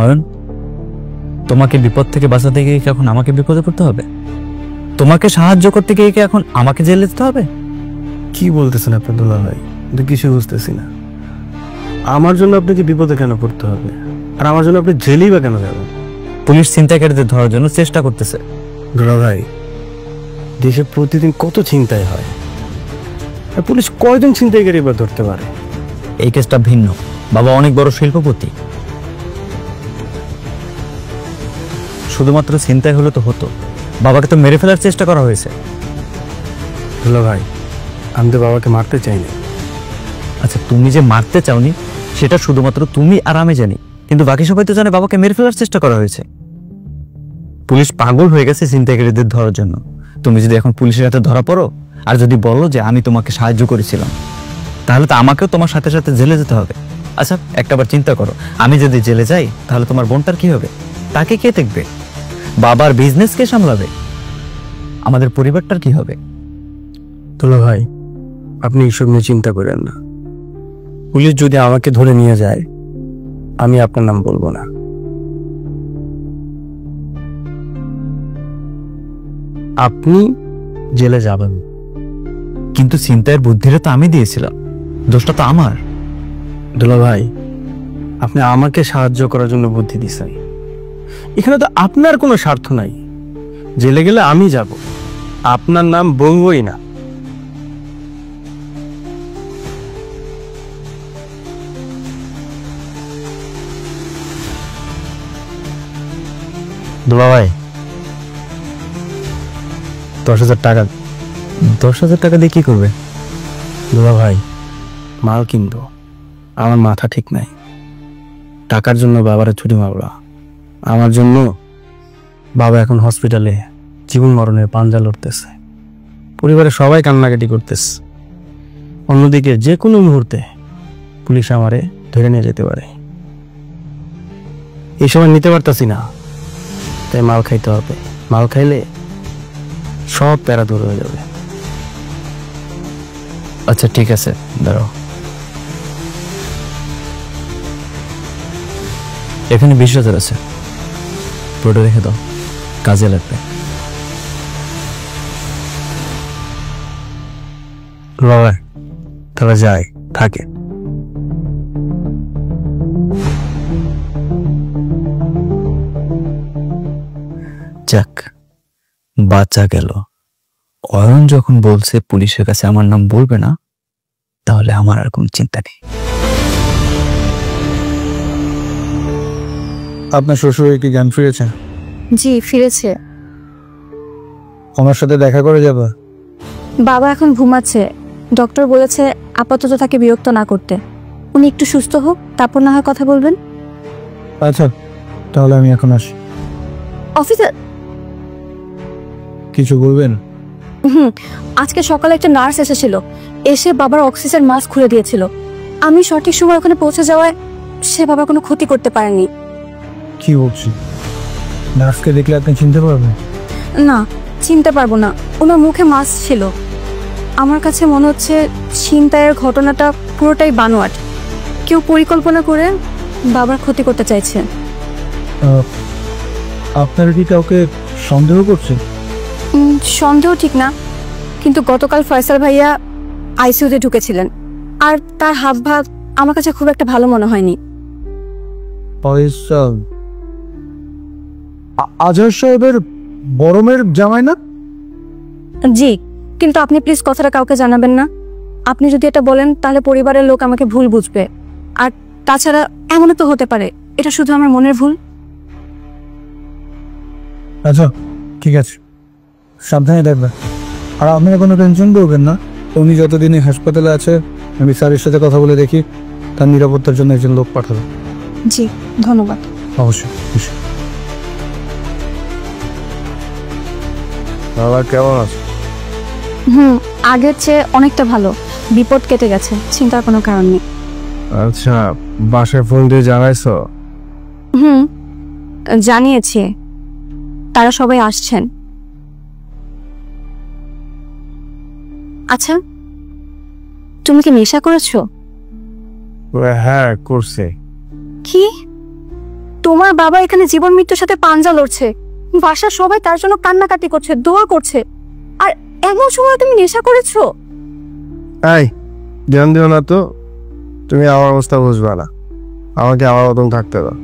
অয়ন, তোমাকে বিপদ থেকে বাঁচাতে গিয়ে কি এখন আমাকে বিপদে পড়তে হবে? তোমাকে সাহায্য করতে গিয়ে কি এখন আমাকে জেলে যেতে হবে? কি বলতেছেন আপনি দুলা ভাই? কিছু বুঝতেছি না। আমার জন্য আপনাকে বিপদে কেন পড়তে হবে? আর আমার জন্য আপনি জেলেই বা কেন যাবেন? পুলিশ ছিনতাইকারীদের ধরার জন্য চেষ্টা করতেছে। দুলা ভাই, দেশে প্রতিদিন কত ছিনতাই হয়, আর পুলিশ কয়জন ছিনতাইকারী বা ধরতে পারে? এই কেসটা ভিন্ন। বাবা অনেক বড় শিল্পপতি, শুধুমাত্র ছিনতাই হলে তো হতো, বাবাকে তো মেরে ফেলার চেষ্টা করা হয়েছে। দুলা ভাই, আমি তো বাবাকে মারতে চাইনি। আচ্ছা, তুমি যে মারতে চাওনি সেটা শুধুমাত্র তুমি আর আমি জানি, কিন্তু বাকি সবাই তো জানে বাবাকে মেরে ফেলার চেষ্টা করা হয়েছে। পুলিশ পাগল হয়ে গেছে ছিনতাইকারীদের ধরার জন্য। তুমি যদি এখন পুলিশের হাতে ধরা পড়ো আর যদি বলো যে আমি তোমাকে সাহায্য করেছিলাম, তাহলে তো আমাকেও তোমার সাথে সাথে জেলে যেতে হবে। আচ্ছা, একটাবার চিন্তা করো, আমি যদি জেলে যাই তাহলে তোমার বোনটার কি হবে? তাকে কে দেখবে? বাবার বিজনেস কে সামলাবে? আমাদের পরিবারটার কি হবে? দুলা ভাই, আপনি এইসব নিয়ে চিন্তা করেন না। পুলিশ যদি আমাকে ধরে নিয়ে যায়, আমি আপনার নাম বলবো না। আপনি জেলে যাবেন। কিন্তু ছিনতাইয়ের বুদ্ধিটা তো আমি দিয়েছিলাম, দোষটা তো আমার। দুলা ভাই, আপনি আমাকে সাহায্য করার জন্য বুদ্ধি দিছেন, এখানে তো আপনার কোনো স্বার্থ নাই। জেলে গেলে আমি যাব, আপনার নাম বলবোই না। দুলা ভাই, 10,000 টাকা। 10,000 টাকা দিয়ে কি করবে? দুলা ভাই, মাল কিনবো। আমার মাথা ঠিক নাই। টাকার জন্য বাবারে ছুটি মারবা। আমার জন্য বাবা এখন হসপিটালে জীবন মরণের পাঞ্জা লড়তেছে। পরিবারের সবাই কান্নাকাটি করতেছে। অন্যদিকে যে কোনো মুহূর্তে পুলিশ আমারে ধরে নিয়ে যেতে পারে। এই সময় নিতে পারতাছি না, তাই মাল খাইতে হবে। মাল খাইলে সব প্যারা দূর হয়ে যাবে। আচ্ছা ঠিক আছে, দাঁড়াও। এখানে 20,000 আছে, পুরোটা রেখে দাও, কাজে লাগবে। বাবা তাহলে যাই, থাকে। যাক, বাচ্চা গেল। অয়ন যখন বলছে পুলিশের কাছে আমার নাম বলবে না, তাহলে আমার আর কোনো চিন্তা নেই। আপনার শ্বশুর কি জ্ঞান ফিরেছে? জি, ফিরেছে। আমার সাথে দেখা করে যাবা? বাবা এখন ঘুমাচ্ছে, ডক্টর বলেছে আপাতত তাকে বিরক্ত না করতে। উনি একটু সুস্থ হোক, তারপর না হয় কথা বলবেন। আচ্ছা, তাহলে আমি এখন আসি। অফিসে কিছু বলবেন? আজকে সকালে একটা নার্স এসেছিল, এসে বাবার অক্সিজেন মাস্ক খুলে দিয়েছিল। আমি সঠিক সময় ওখানে পৌঁছে যাওয়ায় সে বাবার কোনো ক্ষতি করতে পারেনি। কি বলছি? নার্সকে দেখলে আপনি চিনতে পারবেন? না, চিনতে পারবো না, ওনার মুখে মাস্ক ছিল। আমার কাছে মনে হচ্ছে ছিনতাইয়ের ঘটনাটা পুরোটাই বানোয়াট। কেউ পরিকল্পনা করে বাবার ক্ষতি করতে চাইছে। আপনারা কি কাউকে সন্দেহ করছেন? সন্দেহ ঠিক না, কিন্তু গতকাল ফয়সাল ভাইয়া আইসিইউতে ঢুকেছিলেন, আর তার হাবভাব আমার কাছে খুব একটা ভালো মনে হয়নি। ফয়সাল আজহার সাহেবের বড়মের জামাই না? জি, কিন্তু আপনি প্লিজ কথাটা কাউকে জানাবেন না। আপনি যদি এটা বলেন তাহলে পরিবারের লোক আমাকে ভুল বুঝবে, আর তাছাড়া এমনও তো হতে পারে এটা শুধু আমার মনের ভুল। আচ্ছা ঠিক আছে, সাবধানে দেখবেন। আর আপনারা কোনো টেনশন করবেন না, উনি যতদিন হাসপাতালে আছে আমি স্যারের সাথে কথা বলে দেখি, তার নিরাপত্তার জন্য একজন লোক পাঠাবো। জি, ধন্যবাদ। অবশ্যই। বাবা কেমন আছে? আগের চেয়ে অনেকটা ভালো, বিপদ কেটে গেছে, চিন্তার কোনো কারণ নেই। আচ্ছা, বাসায় ফোন দিয়ে জানাইছো? জানিয়েছি, তারা সবাই আসছেন। আচ্ছা, তুমি কি নেশা করেছো? হ্যাঁ করছে। কি? তোমার বাবা এখানে জীবন মৃত্যুর সাথে পাঞ্জা লড়ছে, বাসার সবাই তার জন্য কান্নাকাটি করছে, দোয়া করছে, আর এমন সময় তুমি নেশা করেছো। এই ধ্যান দিও না তো, তুমি আমার অবস্থা বুঝবে না, আমাকে আমার মতন থাকতে দাও।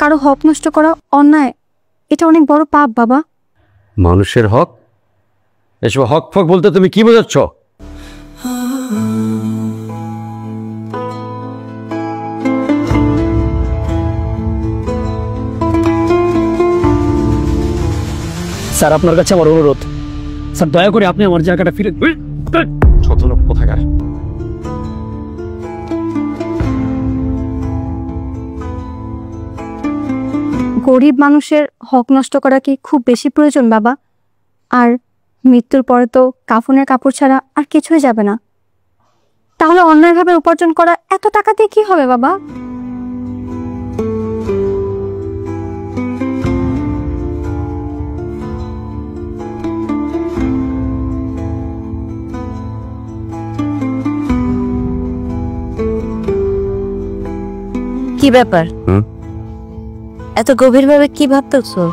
কারো হক নষ্ট করা অন্যায়, এটা অনেক বড় পাপ বাবা। মানুষের হক? এসব হক ফক বলতে তুমি কি বোঝাচ্ছ? স্যার আপনার কাছে আমার অনুরোধ, স্যার দয়া করে আপনি আমার জায়গাটা ফিরে। ছোট লোক কোথাকার। গরিব মানুষের হক নষ্ট করা কি খুব বেশি প্রয়োজন বাবা? আর মৃত্যুর পরে তো কাফনের কাপড় ছাড়া আর কিছুই যাবে না, তাহলে অন্যায়ভাবে উপার্জন করা এত টাকা দিয়ে কি হবে বাবা? কি ব্যাপার? এত গভীরভাবে কি ভাবতেছো?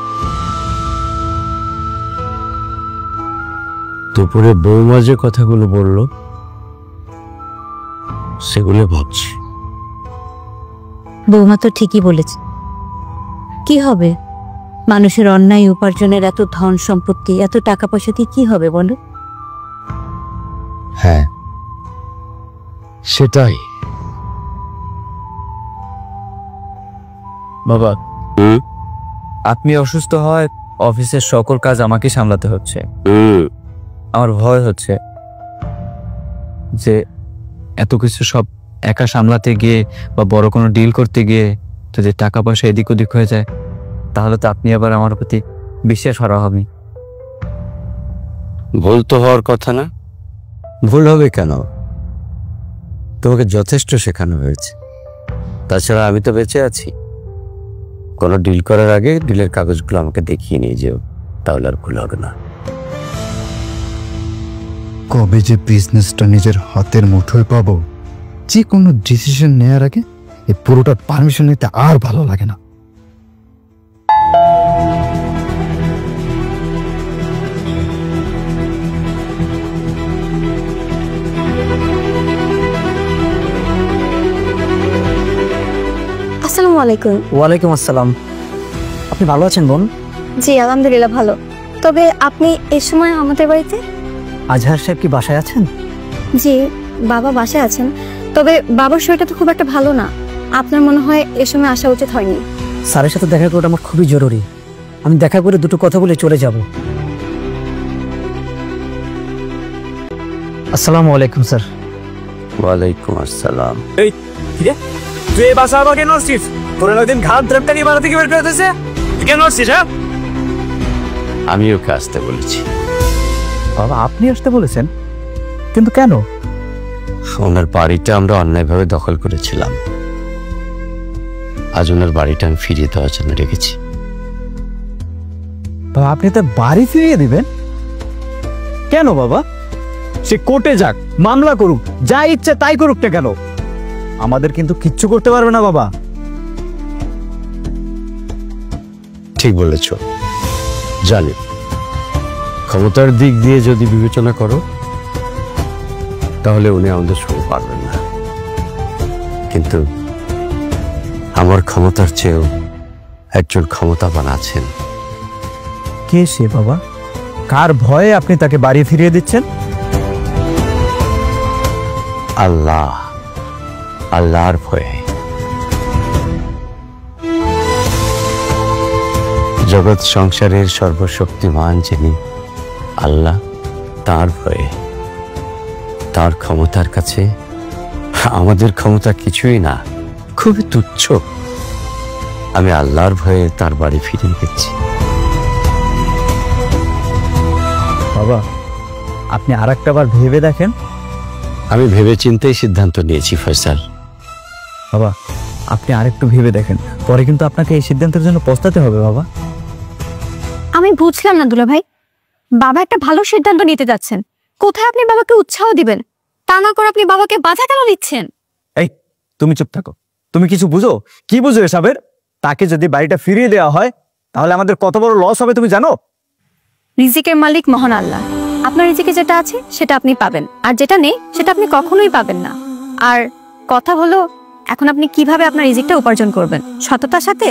দুপুরে বৌমা যে কথাগুলো বলল সেগুলো ভাবছি। বৌমা তো ঠিকই বলেছে। কি হবে? মানুষের অন্যায় উপার্জনের এত ধন সম্পত্তি, এত টাকা পয়সা দিয়ে কি হবে বলো? হ্যাঁ সেটাই। বাবা, আপনি অসুস্থ হয় অফিসের সকল কাজ আমাকে সামলাতে হচ্ছে। আমার ভয় হচ্ছে যে এত কিছু সব একা সামলাতে গিয়ে বা বড় কোনো ডিল করতে গিয়ে যদি টাকা পয়সা এদিক ওদিক হয়ে যায়, তাহলে তো আপনি আবার আমার প্রতি বিশ্বাস হারা হবেন। ভুল তো হওয়ার কথা না। ভুল হবে কেন? তোমাকে যথেষ্ট শেখানো হয়েছে। তাছাড়া আমি তো বেঁচে আছি। কোনো ডিল করার আগে ডিলের কাগজগুলো আমাকে দেখিয়ে নিয়ে যেও, তাহলে আর ভুল হবে না। কবে যে বিজনেসটা নিজের হাতের মুঠোয় পাবো, যে কোনো ডিসিশন নেওয়ার আগে এই পুরোটার পারমিশন নিতে আর ভালো লাগে না। আসসালামু আলাইকুম। ওয়ালাইকুম আসসালাম। আপনি ভালো আছেন বোন? জি আলহামদুলিল্লাহ ভালো। তবে আপনি এই সময় আমাদের বাড়িতে? আজহার সাহেব কি বাসায় আছেন? জি বাবা বাসায় আছেন, তবে বাবার শরীরটা তো খুব একটা ভালো না। আপনার মনে হয় এ সময় আসা উচিত হয়নি। স্যারের সাথে দেখা করাটা আমার খুবই জরুরি। আমি দেখা করে দুটো কথা বলে চলে যাব। আসসালামু আলাইকুম স্যার। ওয়ালাইকুম আসসালাম। তুই এই বাসা আমাকে নড়ছিস? তোর একদিন ঘাট দ্রেপটা নিয়ে বাড়া থেকে বের করে দিয়েছে, তুই কেন নড়ছিস? হ্যাঁ আমি ওকে আসতে বলেছি। বাবা আপনি আসতে বলেছেন, কিন্তু কেন? ওনার বাড়িটা আমরা অন্যায়ভাবে দখল করেছিলাম, আজ ওনার বাড়িটা আমি ফিরিয়ে দেওয়ার জন্য রেখেছি। বাবা আপনি তো বাড়ি ফিরিয়ে দিবেন কেন? বাবা সে কোর্টে যাক, মামলা করুক, যা ইচ্ছে তাই করুক না কেন, আমাদের কিন্তু কিচ্ছু করতে পারবে না। বাবা ঠিক বলেছ, জানি ক্ষমতার দিক দিয়ে যদি বিবেচনা করো তাহলে উনি আমাদের সঙ্গে পারবেন না, কিন্তু আমার ক্ষমতার চেয়েও একজন ক্ষমতাবান আছেন। কে সে বাবা? কার ভয়ে আপনি তাকে বাড়ি ফিরিয়ে দিচ্ছেন? আল্লাহ, আল্লাহর ভয়ে। জগৎ সংসারের সর্বশক্তিমান যিনি আল্লাহ, তার ভয়ে, তার ক্ষমতার কাছে আমাদের ক্ষমতা কিছুই না, খুবই তুচ্ছ। আমি আল্লাহর ভয়ে তার বাড়ি ফিরিয়ে দিচ্ছি। বাবা আপনি আর একটা বার ভেবে দেখেন। আমি ভেবে চিন্তেই সিদ্ধান্ত নিয়েছি ফয়সাল। বাবা আপনি আরেকটু ভেবে দেখেন, পরে কিন্তু আপনাকে এই সিদ্ধান্তের জন্য পস্তাতে হবে বাবা। আমি বুঝলাম না দুলা ভাই, বাবা একটা ভালো সিদ্ধান্ত নিতে যাচ্ছেন, কোথায় আপনি বাবাকে উৎসাহ দিবেন, তা না করে আপনি বাবাকে বাধা কেন দিচ্ছেন? এই তুমি চুপ থাকো, তুমি কিছু বুঝো? কি বুঝো এসবের? তাকে যদি বাড়িটা ফিরিয়ে দেওয়া হয় তাহলে আমাদের কত বড় লস হবে তুমি জানো? রিজিকের মালিক মহান আল্লাহ, আপনার রিজিকে যেটা আছে সেটা আপনি পাবেন, আর যেটা নেই সেটা আপনি কখনোই পাবেন না। আর কথা হলো, এখন আপনি কিভাবে আপনার রিজিকটা উপার্জন করবেন, সততার সাথে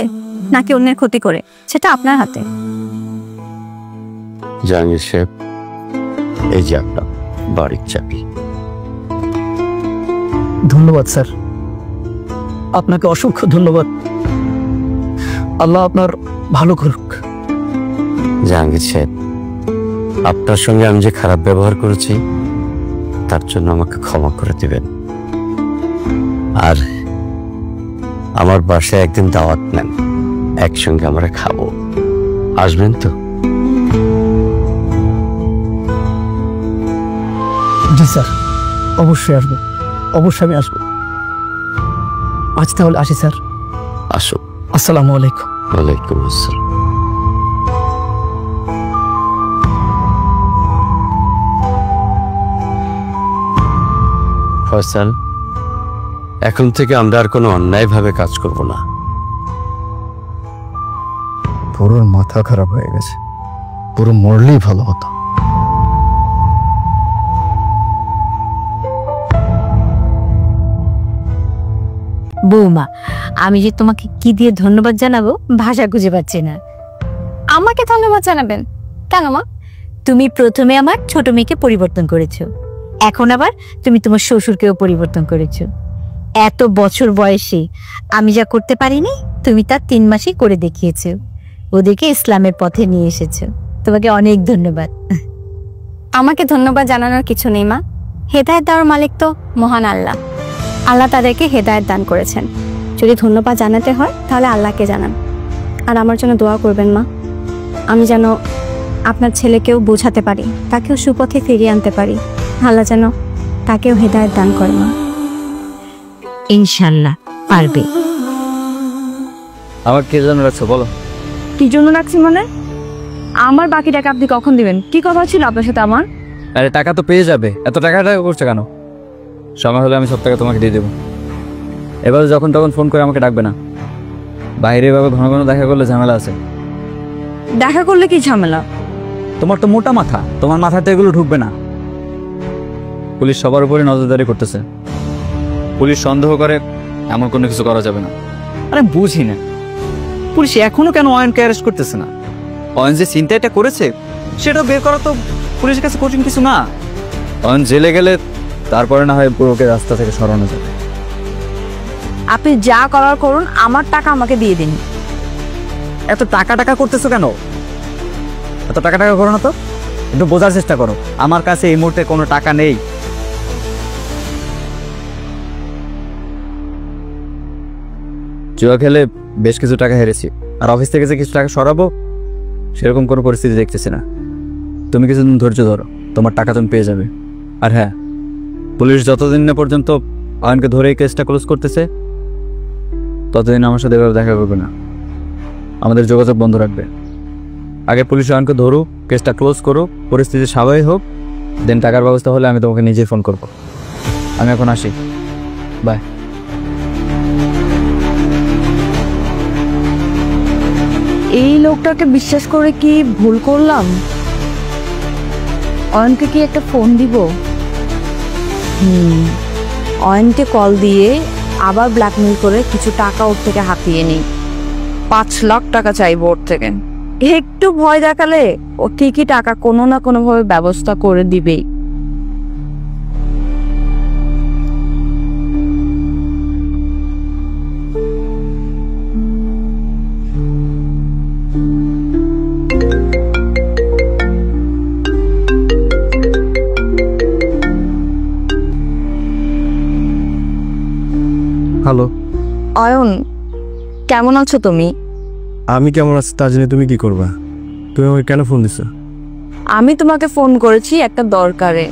নাকি অন্যের ক্ষতি করে, সেটা আপনার হাতে। জাহাঙ্গীর সাহেব, এই যে আপনার বাড়ির চাবি। ধন্যবাদ স্যার, আপনাকে অসংখ্য ধন্যবাদ। আল্লাহ আপনার ভালো করুক। জাহাঙ্গীর সাহেব, আপনার সঙ্গে আমি যে খারাপ ব্যবহার করেছি তার জন্য আমাকে ক্ষমা করে দিবেন। আর আমার বাসায় একদিন দাওয়াত নেন, একসঙ্গে আমরা খাবো, আসবেন তো? জি স্যার, অবশ্যই আসবো, অবশ্যই আমি আসবো। আজ তাহলে আসি স্যার। আসো। আসসালামু আলাইকুম। ওয়ালাইকুম আসসালাম। ফয়সাল, এখন থেকে আমরা আর কোনো অন্যায়ভাবে কাজ করব না। পুরোর মাথা খারাপ হয়ে গেছে, পুরো মরলেই ভালো হতো। বৌমা, আমি যে তোমাকে কি দিয়ে ধন্যবাদ জানাবো ভাষা খুঁজে পাচ্ছি না। আমাকে ধন্যবাদ জানাবেন কেন মা? তুমি প্রথমে আমার ছোট মেয়েকে পরিবর্তন করেছো, এখন আবার তুমি তোমার শ্বশুরকেও পরিবর্তন করেছো। এত বছর বয়সে আমি যা করতে পারিনি তুমি তা 3 মাসেই করে দেখিয়েছো, ওদেরকে ইসলামের পথে নিয়ে এসেছো। তোমাকে অনেক ধন্যবাদ। আমাকে ধন্যবাদ জানানোর কিছু নেই মা, হেদায়েত দেওয়ার মালিক তো মহান আল্লাহ। আল্লাহ তাদেরকে হেদায়েত দান করেছেন। যদি ধন্যবাদ জানাতে হয় তাহলে আল্লাহকে জানান। আর আমার জন্য দোয়া করবেন মা, আমি যেন আপনার ছেলেকেও বোঝাতে পারি, তাকেও সুপথে ফিরিয়ে আনতে পারি। আল্লাহ যেন তাকেও হেদায়েত দান করে মা। ইনশাল্লাহ পারবে। আমার কে জন্য রাখছো বলো? কি জন্য রাখছি মানে? আমার বাকি টাকা আপনি কখন দিবেন? কি কথা ছিল আপনার সাথে আমার? আরে টাকা তো পেয়ে যাবে, এত টাকা করছে কেন? সময় হলে আমি সব টাকা তোমাকে দিয়ে দেবো। এবার যখন তখন ফোন করে আমাকে ডাকবে না, বাইরে এভাবে ঘন ঘন দেখা করলে ঝামেলা আছে। দেখা করলে কি ঝামেলা? তোমার তো মোটা মাথা, তোমার মাথাতে এগুলো ঢুকবে না। পুলিশ সবার উপরে নজরদারি করতেছে, পুলিশ সন্দেহ করে এমন কোনো কিছু করা যাবে না। আরে বুঝি না, পুলিশ এখনো কেন অয়নকে অ্যারেস্ট করতেছে না? অয়ন যে ছিনতাইটা করেছে সেটা বের করা তো পুলিশের কাছে কঠিন কিছু না। অয়ন জেলে গেলে তারপরে না হয় পুরোকে রাস্তা থেকে সরানো যাবে। আপনি যা করার করুন, আমার টাকা আমাকে দিয়ে দিন। এত টাকা টাকা করতেছো কেন? এত টাকা টাকা করো না তো, একটু বোঝার চেষ্টা করো। আমার কাছে এই মুহূর্তে কোনো টাকা নেই। জুয়া খেলে বেশ কিছু টাকা হেরেছি, আর অফিস থেকে যে কিছু টাকা সরাবো সেরকম কোনো পরিস্থিতি দেখতেছি না। তুমি কিছুদিন ধৈর্য ধরো, তোমার টাকা তুমি পেয়ে যাবে। আর হ্যাঁ, পুলিশ যতদিন না পর্যন্ত অয়নকে ধরে এই কেসটা ক্লোজ করতেছে ততদিন আমার সাথে এভাবে দেখা করবে না, আমাদের যোগাযোগ বন্ধ রাখবে। আগে পুলিশ অয়নকে ধরুক, কেসটা ক্লোজ করুক, পরিস্থিতি স্বাভাবিক হোক, দেন টাকার ব্যবস্থা হলে আমি তোমাকে নিজেই ফোন করব। আমি এখন আসি, বাই। এই লোকটাকে বিশ্বাস করে কি ভুল করলাম? অয়নকে কি একটা ফোন দিব? অয়নকে কল দিয়ে আবার ব্ল্যাকমেল করে কিছু টাকা ওর থেকে হাতিয়ে নিই। 5 লাখ টাকা চাইবো ওর থেকে। একটু ভয় দেখালে ও ঠিকই টাকা কোনো না কোনো ভাবে ব্যবস্থা করে দিবেই। হ্যালো, অয়ন, কেমন আছো তুমি? আমি কেমন আছি তা জেনে তুমি কি করবা? তুমি আমাকে কেন ফোন দিছো? আমি তোমাকে ফোন করেছি একটা দরকারে।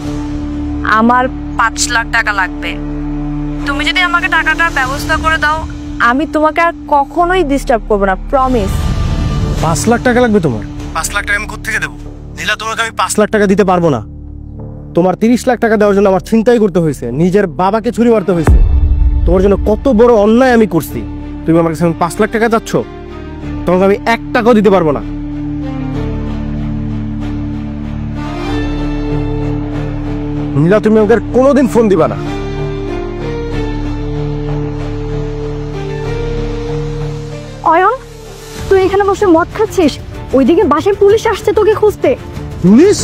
আমার 5 লাখ টাকা লাগবে। তুমি যদি আমাকে টাকাটার ব্যবস্থা করে দাও আমি তোমাকে আর কখনোই ডিস্টার্ব করবো না, প্রমিস। 5 লাখ টাকা লাগবে তোমার? 5 লাখ টাকা আমি কোত্থেকে দেবো? নীলা, তোমাকে আমি 5 লাখ টাকা দিতে পারবো না। তোমার 30 লাখ টাকা দেওয়ার জন্য আমার ছিনতাই করতে হয়েছে, নিজের বাবাকে ছুরি মারতে হয়েছে। তোমার জন্য কত বড় অন্যায় আমি করছি, তুমি আমার কাছে 5 লাখ টাকা চাচ্ছ? তোমাকে আমি 1 টাকাও দিতে পারবো না। নীলা, তুমি আমাকে আর কোনোদিন ফোন দিবা না। অয়ন, তুই এখানে বসে মদ খাচ্ছিস, ওইদিকে বাসায় পুলিশ আসছে তোকে খুঁজতে। পুলিশ?